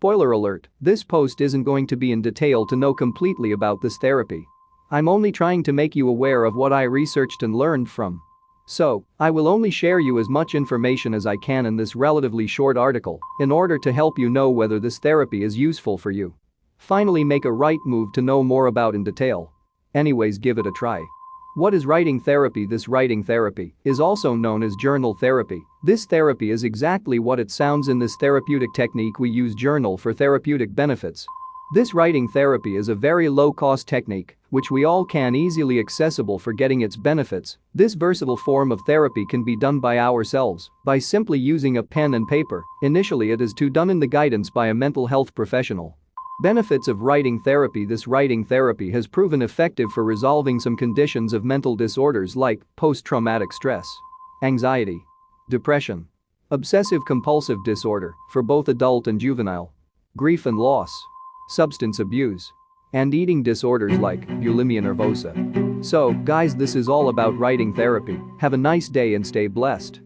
Spoiler alert, this post isn't going to be in detail to know completely about this therapy. I'm only trying to make you aware of what I researched and learned from. So, I will only share you as much information as I can in this relatively short article in order to help you know whether this therapy is useful for you. Finally, make a right move to know more about in detail. Anyways, give it a try. What is writing therapy? This writing therapy is also known as journal therapy. This therapy is exactly what it sounds. In this therapeutic technique we use journal for therapeutic benefits. This writing therapy is a very low-cost technique, which we all can easily accessible for getting its benefits. This versatile form of therapy can be done by ourselves by simply using a pen and paper. Initially it is done in the guidance by a mental health professional. Benefits of writing therapy. This writing therapy has proven effective for resolving some conditions of mental disorders like post-traumatic stress, anxiety, depression, obsessive-compulsive disorder for both adult and juvenile, grief and loss, substance abuse, and eating disorders like bulimia nervosa. So, guys, this is all about writing therapy. Have a nice day and stay blessed.